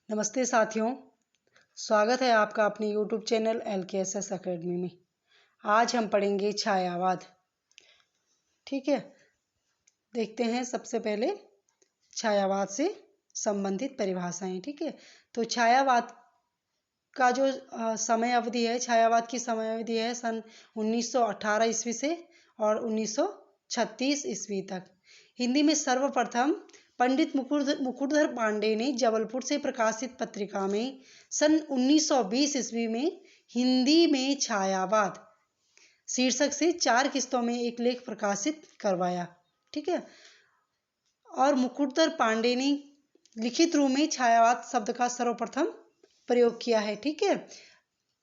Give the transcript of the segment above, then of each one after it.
नमस्ते साथियों, स्वागत है आपका अपने YouTube चैनल LKSS अकेडमी में। आज हम पढ़ेंगे छायावाद। ठीक है, देखते हैं सबसे पहले छायावाद से संबंधित परिभाषाएं। ठीक है, तो छायावाद का जो समय अवधि है, छायावाद की समय अवधि है सन 1918 ईस्वी से और 1936 ईस्वी तक। हिंदी में सर्वप्रथम पंडित मुकुटधर पांडे ने जबलपुर से प्रकाशित पत्रिका में सन 1920 ईस्वी में हिंदी में छायावाद शीर्षक से 4 किस्तों में एक लेख प्रकाशित करवाया। ठीक है, और मुकुटधर पांडे ने लिखित रूप में छायावाद शब्द का सर्वप्रथम प्रयोग किया है। ठीक है,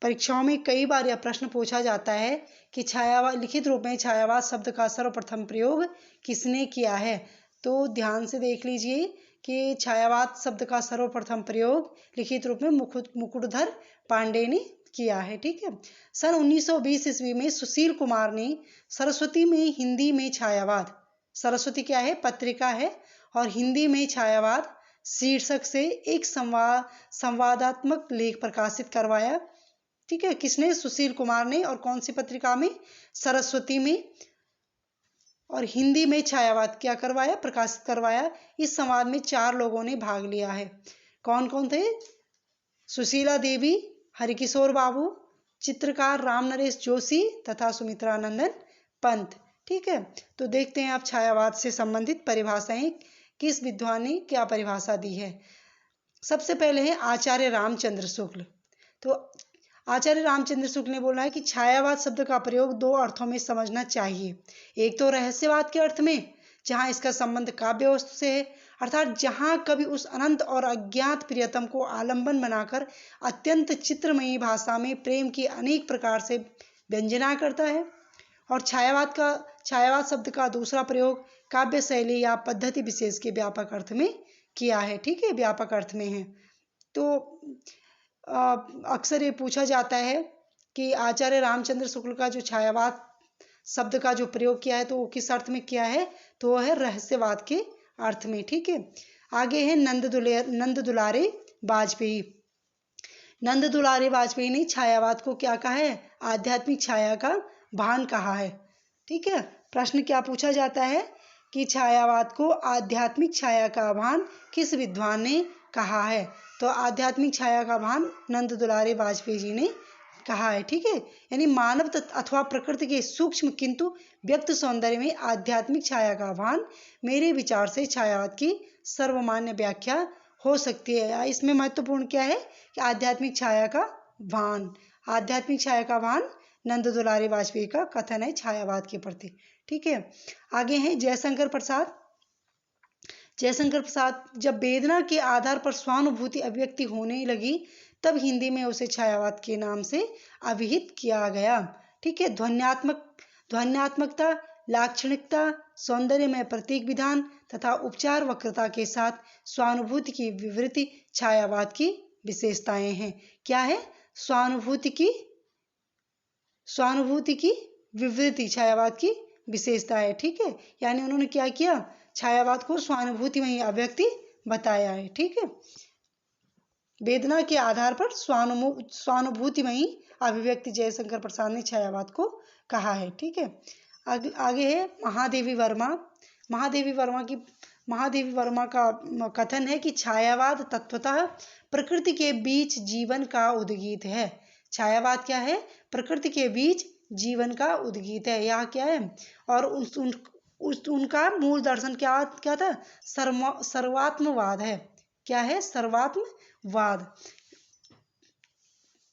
परीक्षाओं में कई बार यह प्रश्न पूछा जाता है कि छायावाद लिखित रूप में छायावाद शब्द का सर्वप्रथम प्रयोग किसने किया है। तो ध्यान से देख लीजिए कि छायावाद शब्द का सर्वप्रथम प्रयोग लिखित रूप में मुकुटधर पांडे ने किया है। ठीक है, सन 1920 ईस्वी में सुशील कुमार ने सरस्वती में हिंदी में छायावाद, सरस्वती क्या है, पत्रिका है, और हिंदी में छायावाद शीर्षक से एक संवादात्मक लेख प्रकाशित करवाया। ठीक है, किसने, सुशील कुमार ने, और कौन सी पत्रिका में, सरस्वती में, और हिंदी में छायावाद क्या करवाया, प्रकाशित करवाया। इस संवाद में 4 लोगों ने भाग लिया है। कौन कौन थे? सुशीला देवी, हरिकिशोर बाबू, चित्रकार राम नरेश जोशी तथा सुमित्रानंदन पंत। ठीक है, तो देखते हैं आप छायावाद से संबंधित परिभाषाएं किस विद्वान ने क्या परिभाषा दी है। सबसे पहले है आचार्य रामचंद्र शुक्ल। तो आचार्य रामचंद्र शुक्ल ने बोला है कि छायावाद शब्द का प्रयोग 2 अर्थों में समझना चाहिए। एक तो रहस्यवाद के अर्थ में, जहां इसका संबंध काव्य वस्तु से है, अर्थात जहां कवि उस अनंत और अज्ञात प्रियतम को आलंबन बनाकर अत्यंत चित्रमयी भाषा में प्रेम की अनेक प्रकार से व्यंजना करता है। और छायावाद शब्द का दूसरा प्रयोग काव्य शैली या पद्धति विशेष के व्यापक अर्थ में किया है। ठीक है, व्यापक अर्थ में है। तो अक्सर ये पूछा जाता है कि आचार्य रामचंद्र शुक्ल का जो छायावाद शब्द का जो प्रयोग किया है तो वो किस अर्थ में किया है, तो वो है रहस्यवाद के अर्थ में। ठीक है, आगे है नंद दुलारे वाजपेयी। नंद दुलारे वाजपेयी ने छायावाद को क्या कहा है, आध्यात्मिक छाया का भान कहा है। ठीक है, प्रश्न क्या पूछा जाता है कि छायावाद को आध्यात्मिक छाया का भान किस विद्वान ने कहा है, तो आध्यात्मिक छाया का भान नंद दुलारे वाजपेयी जी ने कहा है। ठीक है, यानी मानव अथवा प्रकृति के सूक्ष्म किंतु व्यक्त सौंदर्य में आध्यात्मिक छाया का भान मेरे विचार से छायावाद की सर्वमान्य व्याख्या हो सकती है। या इसमें महत्वपूर्ण क्या है कि आध्यात्मिक छाया का भान, आध्यात्मिक छाया का भान नंद दुलारे वाजपेयी का कथन है छायावाद के प्रति। ठीक है, आगे हैं जयशंकर प्रसाद। जयशंकर प्रसाद, जब वेदना के आधार पर स्वानुभूति अभिव्यक्ति होने लगी तब हिंदी में उसे छायावाद के नाम से अभिहित किया गया। ठीक है, ध्वन्यात्मकता, लाक्षणिकता, सौंदर्यमय प्रतीक विधान तथा उपचार वक्रता के साथ स्वानुभूति की विवृत्ति छायावाद की विशेषताएं हैं। क्या है? स्वानुभूति की विवृत्ति छायावाद की विशेषता है। ठीक है, यानी उन्होंने क्या किया, छायावाद को स्वानुभूतिमयी अभिव्यक्ति बताया है। ठीक है, वेदना के आधार पर स्वानुभूतिमयी अभिव्यक्ति जयशंकर प्रसाद ने छायावाद को कहा है। ठीक है, आगे है महादेवी वर्मा। महादेवी वर्मा का कथन है कि छायावाद तत्वतः प्रकृति के बीच जीवन का उद्गीत है। छायावाद क्या है? प्रकृति के बीच जीवन का उद्गीत है। यह क्या है? और उनका मूल दर्शन क्या था? सर्वात्मवाद है। क्या है? सर्वात्मवाद।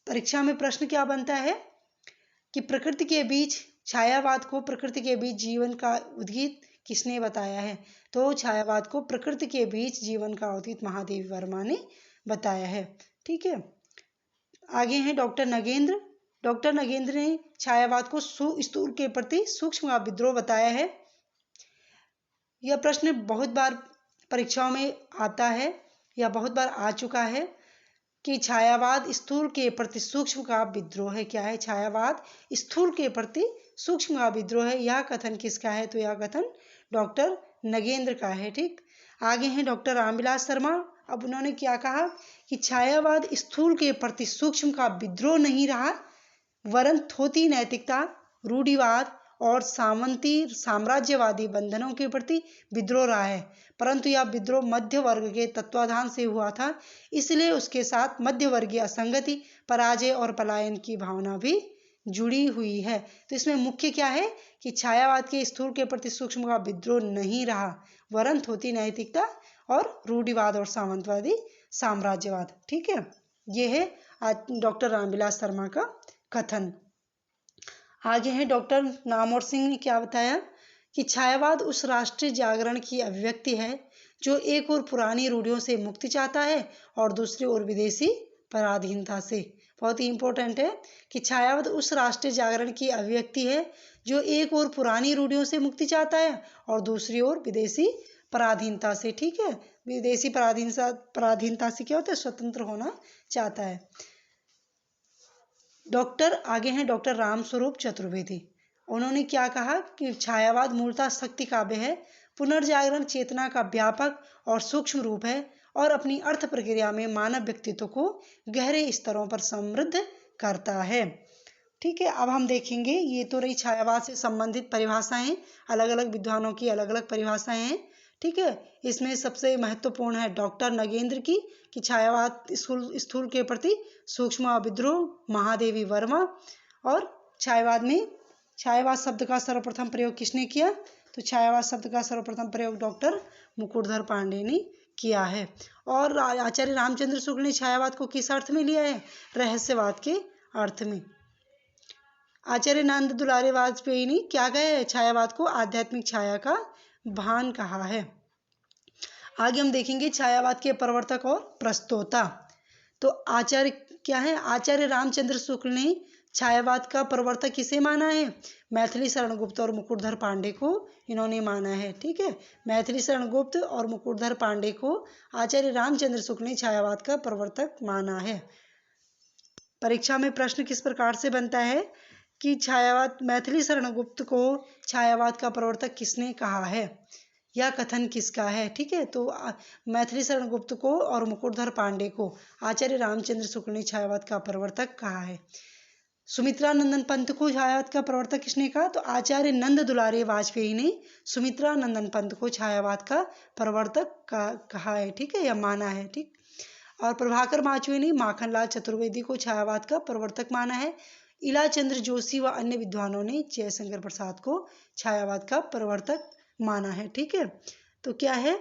परीक्षा में प्रश्न क्या बनता है कि प्रकृति के बीच, छायावाद को प्रकृति के बीच जीवन का उद्गीत किसने बताया है, तो छायावाद को प्रकृति के बीच जीवन का उद्गीत महादेवी वर्मा ने बताया है। ठीक है, आगे हैं डॉक्टर नगेंद्र। डॉक्टर नगेंद्र ने छायावाद को स्थूल के प्रति सूक्ष्म का विद्रोह बताया है। यह प्रश्न बहुत बार परीक्षाओं में आता है या बहुत बार आ चुका है कि छायावाद स्थूल के प्रति सूक्ष्म का विद्रोह है। क्या है? छायावाद स्थूल के प्रति सूक्ष्म का विद्रोह है। यह कथन किसका है, तो यह कथन डॉक्टर नगेंद्र का है। ठीक, आगे हैं डॉक्टर रामविलास शर्मा। अब उन्होंने क्या कहा कि छायावाद स्थूल के प्रति सूक्ष्म का विद्रोह नहीं रहा, वरन थोथी नैतिकता, रूढ़िवाद और सामंती साम्राज्यवादी बंधनों के प्रति विद्रोह रहा है, परंतु यह विद्रोह मध्य वर्ग के तत्वाधान से हुआ था, इसलिए उसके साथ मध्य वर्गीय असंगति, पराजय और पलायन की भावना भी जुड़ी हुई है। तो इसमें मुख्य क्या है कि छायावाद के स्थूल के प्रति सूक्ष्म का विद्रोह नहीं रहा, वरन थोथी नैतिकता और रूढ़िवाद और सामंतवादी साम्राज्यवाद। ठीक है, ये है डॉक्टर रामविलास शर्मा का कथन। आगे है डॉक्टर नामवर सिंह ने क्या बताया कि छायावाद उस राष्ट्रीय जागरण की अभिव्यक्ति है जो एक ओर पुरानी रूढ़ियों से मुक्ति चाहता है और दूसरी ओर विदेशी पराधीनता से। बहुत ही इंपॉर्टेंट है कि छायावाद उस राष्ट्रीय जागरण की अभिव्यक्ति है जो एक ओर पुरानी रूढ़ियों से मुक्ति चाहता है और दूसरी ओर विदेशी पराधीनता से। ठीक है, विदेशी पराधीनता से क्या होता है, स्वतंत्र होना चाहता है। आगे हैं डॉक्टर रामस्वरूप चतुर्वेदी। उन्होंने क्या कहा कि छायावाद मूलतः शक्ति काव्य है, पुनर्जागरण चेतना का व्यापक और सूक्ष्म रूप है और अपनी अर्थ प्रक्रिया में मानव व्यक्तित्व को गहरे स्तरों पर समृद्ध करता है। ठीक है, अब हम देखेंगे, ये तो रही छायावाद से संबंधित परिभाषाएं, अलग अलग विद्वानों की अलग अलग परिभाषाएं हैं। ठीक है, इसमें सबसे महत्वपूर्ण है डॉक्टर नगेंद्र की कि छायावाद स्थूल के प्रति सूक्ष्म विद्रोह, महादेवी वर्मा। और छायावाद शब्द का सर्वप्रथम प्रयोग किसने किया, तो छायावाद शब्द का सर्वप्रथम प्रयोग डॉक्टर मुकुटधर पांडे ने किया है। और आचार्य रामचंद्र शुक्ल ने छायावाद को किस अर्थ में लिया है, रहस्यवाद के अर्थ में। आचार्य नंद दुलारे वाजपेयी ने क्या कहा है, छायावाद को आध्यात्मिक छाया का भान कहा है। आगे हम देखेंगे छायावाद के प्रवर्तक और प्रस्तोता। तो आचार्य रामचंद्र शुक्ल ने छायावाद का प्रवर्तक किसे माना है, मैथिली शरण गुप्त और मुकुटधर पांडे को इन्होंने माना है। ठीक है, मैथिली शरण गुप्त और मुकुटधर पांडे को आचार्य रामचंद्र शुक्ल ने छायावाद का प्रवर्तक माना है। परीक्षा में प्रश्न किस प्रकार से बनता है कि मैथिली शरण गुप्त को छायावाद का प्रवर्तक किसने कहा है, यह कथन किसका है। ठीक है, तो मैथिली शरण गुप्त को और मुकुटधर पांडे को आचार्य रामचंद्र शुक्ल ने छायावाद का प्रवर्तक कहा है। सुमित्रा नंदन पंत को छायावाद का प्रवर्तक किसने कहा, तो आचार्य नंद दुलारे वाजपेयी ने सुमित्रा नंदन पंत को छायावाद का प्रवर्तक कहा है। ठीक है, या माना है। ठीक, और प्रभाकर माचवे ने माखनलाल चतुर्वेदी को छायावाद का प्रवर्तक माना है। इलाचंद्र जोशी व अन्य विद्वानों ने जयशंकर प्रसाद को छायावाद का प्रवर्तक माना है। ठीक है, तो क्या है,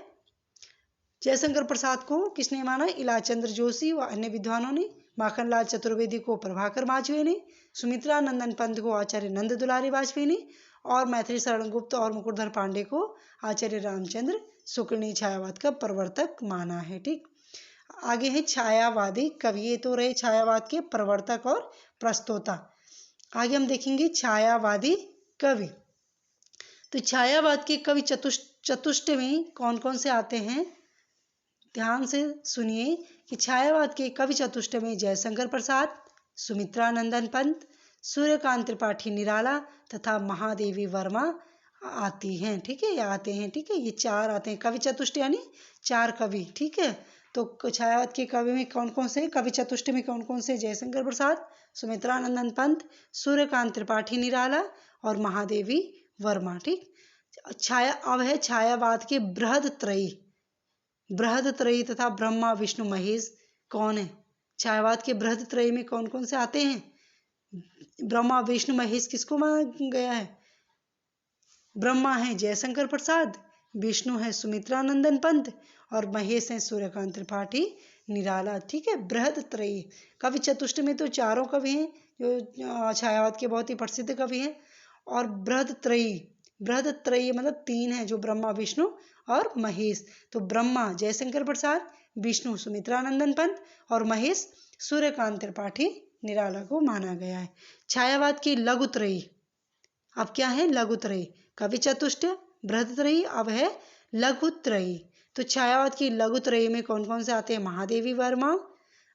जयशंकर प्रसाद को किसने माना, इलाचंद्र जोशी व अन्य विद्वानों ने, माखनलाल चतुर्वेदी को प्रभाकर माचवे ने, सुमित्रा नंदन पंत को आचार्य नंद दुलारी वाजपेयी ने, और मैथिली शरण गुप्त और मुकुटधर पांडे को आचार्य रामचंद्र शुक्ल ने छायावाद का प्रवर्तक माना है। ठीक, आगे है छायावादी कवि। ये तो रहे छायावाद के प्रवर्तक और प्रस्तोता। आगे हम देखेंगे छायावादी कवि। तो छायावाद के कवि चतुष्ट में कौन कौन से आते हैं, ध्यान से सुनिए कि छायावाद के कवि चतुष्ट में जयशंकर प्रसाद, सुमित्रा नंदन पंत, सूर्यकांत त्रिपाठी निराला तथा महादेवी वर्मा आती हैं। ठीक है, या आते हैं। ठीक है, ये चार आते हैं कवि चतुष्ट, यानी चार कवि। ठीक है, तो छायावाद के कवि में कौन कौन से, कवि चतुष्ट में कौन कौन से, जयशंकर प्रसाद, सुमित्रा नंदन पंत, सूर्यकांत त्रिपाठी निराला और महादेवी वर्मा। ठीक, अब है छायावाद के बृहद त्रयी तथा ब्रह्मा विष्णु महेश कौन है। छायावाद के बृहद त्रयी में कौन कौन से आते हैं, ब्रह्मा विष्णु महेश किसको माना गया है, ब्रह्मा है जयशंकर प्रसाद, विष्णु है सुमित्रा नंदन पंत और महेश है सूर्यकांत त्रिपाठी निराला। ठीक है, बृहद त्रयी कवि चतुष्ट में तो चारों कवि हैं जो छायावाद के बहुत ही प्रसिद्ध कवि हैं। और बृहद त्रयी मतलब तीन है, जो ब्रह्मा विष्णु और महेश। तो ब्रह्मा जयशंकर प्रसाद, विष्णु सुमित्रा नंदन पंत और महेश सूर्यकांत त्रिपाठी निराला को माना गया है। छायावाद की लघुत्रयी, अब क्या है, लघुत्रयी, कवि चतुष्ट, बृहदत्रयी, अब है लघुत्रयी। तो छायावाद की लघुत्रयी में कौन कौन से आते हैं, महादेवी वर्मा,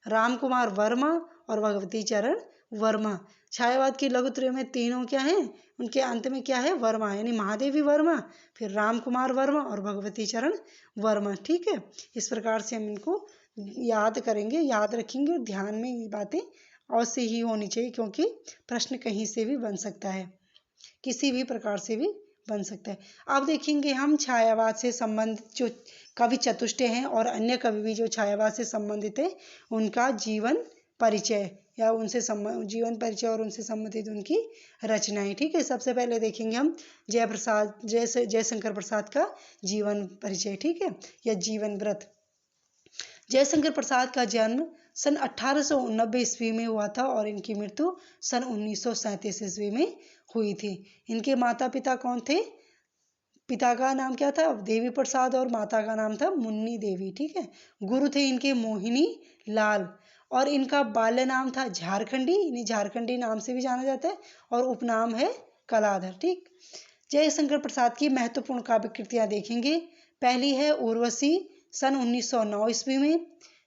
राम कुमार वर्मा और भगवती चरण वर्मा। छायावाद की लघुत्रय में तीनों क्या हैं, उनके अंत में क्या है, वर्मा, यानी महादेवी वर्मा, फिर राम कुमार वर्मा और भगवती चरण वर्मा। ठीक है, इस प्रकार से हम इनको याद करेंगे, याद रखेंगे, और ध्यान में ये बातें अवश्य ही होनी चाहिए, क्योंकि प्रश्न कहीं से भी बन सकता है, किसी भी प्रकार से भी बन सकता है। अब देखेंगे हम छायावाद से संबंधित जो कवि चतुष्टय हैं और अन्य कवि भी जो छायावाद से संबंधित है, उनका जीवन परिचय या उनसे जीवन परिचय और उनसे संबंधित उनकी रचनाएं। ठीक है, सबसे पहले देखेंगे हम जयशंकर प्रसाद का जीवन परिचय। ठीक है, या जीवन व्रत। जयशंकर प्रसाद का जन्म सन 1890 ईस्वी में हुआ था और इनकी मृत्यु सन 1937 ईस्वी में हुई थी। इनके माता पिता कौन थे? पिता का नाम क्या था? देवी प्रसाद, और माता का नाम था मुन्नी देवी। ठीक है, गुरु थे इनके मोहिनी लाल, और इनका बाल्य नाम था झारखंडी, इन्हें झारखंडी नाम से भी जाना जाता है, और उपनाम है कलाधर। ठीक, जयशंकर प्रसाद की महत्वपूर्ण काव्य कृतियां देखेंगे। पहली है उर्वशी सन 1909 ईस्वी में,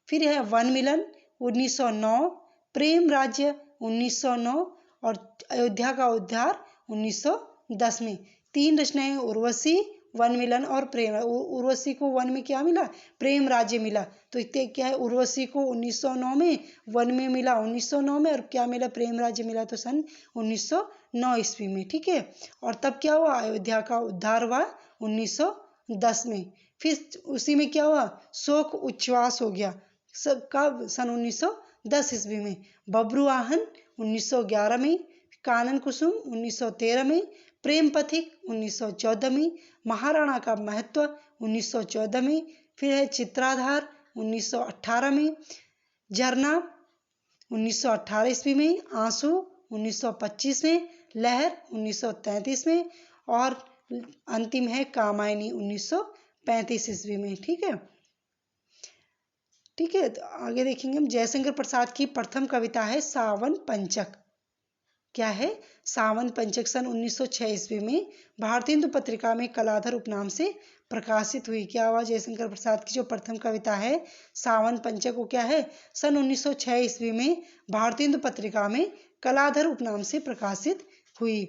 फिर है वन मिलन 1909, प्रेम राज्य 1909 और अयोध्या का उद्धार 1910 में। तीन रचनाएं उर्वशी, वन मिलन और प्रेम। उर्वशी को वन में क्या मिला? प्रेम राज्य मिला। तो इतने क्या है, उर्वशी को 1909 में, वन में मिला 1909 में, और क्या मिला? प्रेम राज्य मिला तो सन 1909 ईस्वी में। ठीक है, और तब क्या हुआ? अयोध्या का उद्धार हुआ 1910 में। फिर उसी में क्या हुआ? शोक उच्छ्वास हो गया। कब? सन 1910 ईस्वी में। बब्रुवाहन 1911 में, कानन कुसुम 1913 में, प्रेम पथिक 1914 में, महाराणा का महत्व 1914 में, फिर है चित्राधार 1918 में, झरना 1918 ईस्वी में, आंसू 1925 में, लहर 1933 में, और अंतिम है कामायनी 1935 ईस्वी में। ठीक है, ठीक है, तो आगे देखेंगे हम। जयशंकर प्रसाद की प्रथम कविता है सावन पंचक। क्या है? सावन पंचक सन 1906 ईस्वी में भारतीय हिंदू पत्रिका में कलाधर उपनाम से प्रकाशित हुई। क्या हुआ? जयशंकर प्रसाद की जो प्रथम कविता है सावन पंचक, वो क्या है? सन 1906 ईस्वी में भारतीय हिंदू पत्रिका में कलाधर उपनाम से प्रकाशित हुई।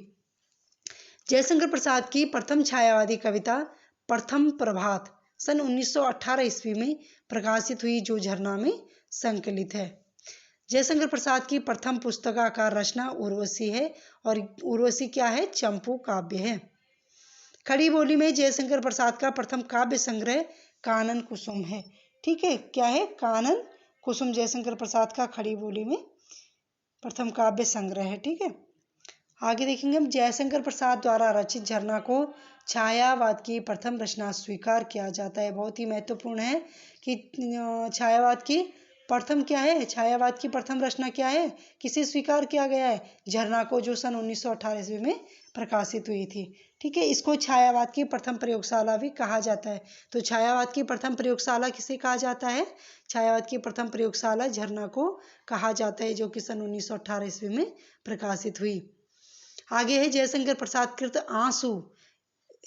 जयशंकर प्रसाद की प्रथम छायावादी कविता प्रथम प्रभात सन 1918 ईस्वी में प्रकाशित हुई, जो झरना में संकलित है। जयशंकर प्रसाद की प्रथम पुस्तकाकार रचना उर्वशी है, और उर्वशी क्या है? चंपू काव्य है। खड़ी बोली में जयशंकर प्रसाद का प्रथम काव्य संग्रह कानन कुसुम है। ठीक है, क्या है? कानन कुसुम जयशंकर प्रसाद का खड़ी बोली में प्रथम काव्य संग्रह है। ठीक है, आगे देखेंगे हम। जयशंकर प्रसाद द्वारा रचित झरना को छायावाद की प्रथम रचना स्वीकार किया जाता है। बहुत ही महत्वपूर्ण है कि छायावाद की प्रथम क्या है? छायावाद की प्रथम रचना क्या है? किसे स्वीकार किया गया है? झरना को, जो सन 1918 ईस्वी में प्रकाशित हुई थी। ठीक है, इसको छायावाद की प्रथम प्रयोगशाला भी कहा जाता है। तो छायावाद की प्रथम प्रयोगशाला किसे कहा जाता है? छायावाद की प्रथम प्रयोगशाला झरना को कहा जाता है, जो कि सन 1918 ईस्वी में प्रकाशित हुई। आगे है जयशंकर प्रसाद कृत आंसू,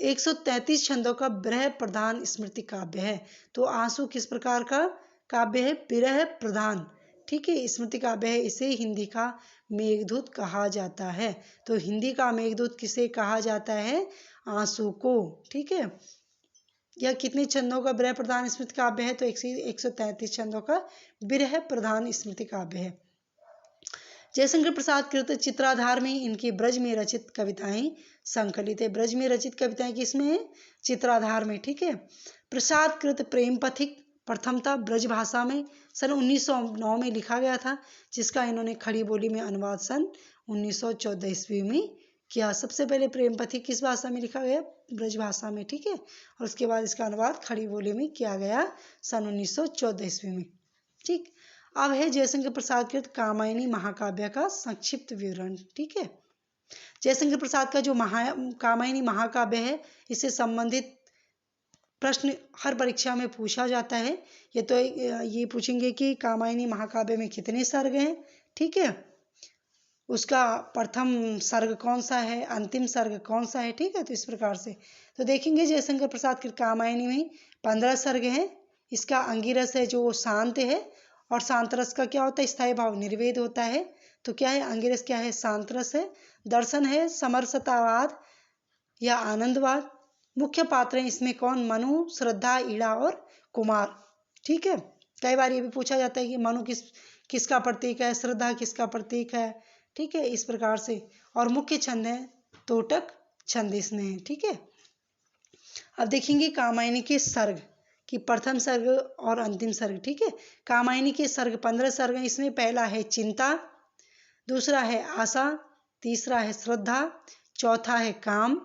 133 छंदों का विरह प्रधान स्मृति काव्य है। तो आंसू किस प्रकार का काव्य है? विरह प्रधान। ठीक है, स्मृति काव्य है। इसे हिंदी का मेघदूत कहा जाता है। तो हिंदी का मेघदूत किसे कहा जाता है? आंसू को। ठीक है, यह कितने छंदों का विरह प्रधान स्मृति काव्य है? तो 133 छंदों का विरह प्रधान स्मृति काव्य है। जयशंकर प्रसाद कृत चित्राधार में इनकी ब्रज में रचित कविताएं संकलित है। ब्रज में रचित कविताएं किसमें है? चित्राधार में। ठीक है, प्रसाद कृत प्रेम पथिक प्रथमतः ब्रज भाषा में सन 1909 में लिखा गया था, जिसका इन्होंने खड़ी बोली में अनुवाद सन 1914 ईस्वी में किया। सबसे पहले प्रेम पथिक किस भाषा में लिखा गया? ब्रज भाषा में। ठीक है, और उसके बाद इसका अनुवाद खड़ी बोली में किया गया सन 1914 ईस्वी में। ठीक, अब है जयशंकर प्रसाद कृत कामायनी महाकाव्य का संक्षिप्त विवरण। ठीक है, जयशंकर प्रसाद का जो कामायनी महाकाव्य है, इससे संबंधित प्रश्न हर परीक्षा में पूछा जाता है। ये पूछेंगे कि कामायनी महाकाव्य में कितने सर्ग हैं। ठीक है, उसका प्रथम सर्ग कौन सा है, अंतिम सर्ग कौन सा है। ठीक है, तो इस प्रकार से तो देखेंगे जयशंकर प्रसाद कृत कामायनी में 15 सर्ग हैं। इसका अंगिरस है जो शांत है, और शांत रस का क्या होता है? स्थायी भाव निर्वेद होता है। तो क्या है, अंगिरस क्या है, शांत रस है। दर्शन है समरसतावाद या आनंदवाद। मुख्य पात्र हैं इसमें कौन, मनु, श्रद्धा, इड़ा और कुमार। ठीक है, कई बार ये भी पूछा जाता है कि मनु किसका प्रतीक है, श्रद्धा किसका प्रतीक है। ठीक है, इस प्रकार से। और मुख्य छंद है तोटक छंद इसमें है। ठीक है, अब देखेंगे कामायनी के सर्ग कि प्रथम सर्ग और अंतिम सर्ग। ठीक है, कामायनी के सर्ग 15 सर्ग हैं इसमें। पहला है चिंता, दूसरा है आशा, तीसरा है श्रद्धा, चौथा है काम,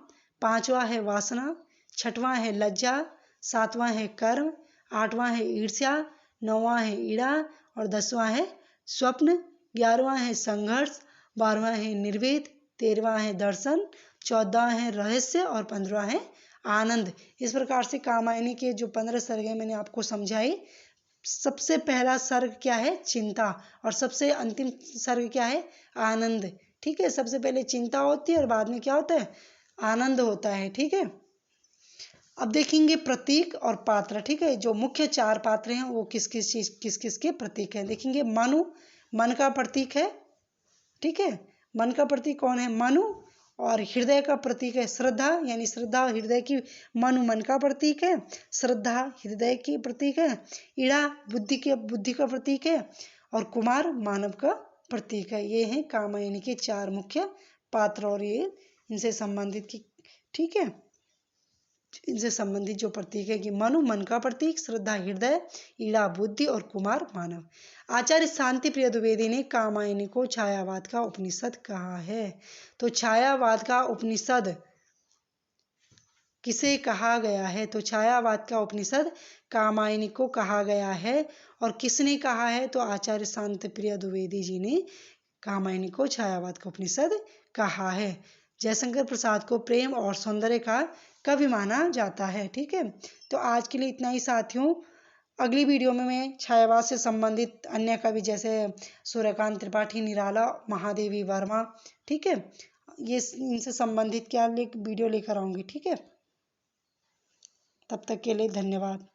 पांचवा है वासना, छठवां है लज्जा, सातवां है कर्म, आठवां है ईर्ष्या, नौवां है ईड़ा और 10वां है स्वप्न, 11वां है संघर्ष, 12वां है निर्वेद, 13वां है दर्शन, 14वां है रहस्य और 15वां है आनंद। इस प्रकार से कामायनी के जो 15 सर्ग हैं मैंने आपको समझाई। सबसे पहला सर्ग क्या है, चिंता, और सबसे अंतिम सर्ग क्या है, आनंद। ठीक है, सबसे पहले चिंता होती है और बाद में क्या होता है, आनंद होता है। ठीक है, अब देखेंगे प्रतीक और पात्र। ठीक है, जो मुख्य 4 पात्र हैं वो किस किस के प्रतीक हैं। देखेंगे मनु, मन का प्रतीक है। ठीक है, मन का प्रतीक कौन है, मनु। और हृदय का प्रतीक है श्रद्धा, यानी श्रद्धा हृदय की, मनु मन का प्रतीक है, श्रद्धा हृदय की प्रतीक है, इड़ा बुद्धि का प्रतीक है और कुमार मानव का प्रतीक है। ये हैं कामायनी के 4 मुख्य पात्र और ये इनसे संबंधित की। ठीक है, इनसे संबंधित जो प्रतीक है कि मनु मन का प्रतीक, श्रद्धा हृदय, ईड़ा बुद्धि और कुमार मानव। आचार्य शांति प्रिय द्विवेदी ने कामायनी को छायावाद का उपनिषद कहा है। तो छायावाद का उपनिषद किसे कहा गया है, तो छायावाद का उपनिषद कामायनी को कहा गया है। और किसने कहा है, तो आचार्य शांति प्रिय द्विवेदी जी ने कामायनी को छायावाद का उपनिषद कहा है। जयशंकर प्रसाद को प्रेम और सौंदर्य का कवि माना जाता है। ठीक है, तो आज के लिए इतना ही साथियों। अगली वीडियो में मैं छायावाद से संबंधित अन्य कवि जैसे सूर्यकांत त्रिपाठी, निराला, महादेवी वर्मा, ठीक है, ये इनसे संबंधित क्या वीडियो लेकर आऊँगी। ठीक है, तब तक के लिए धन्यवाद।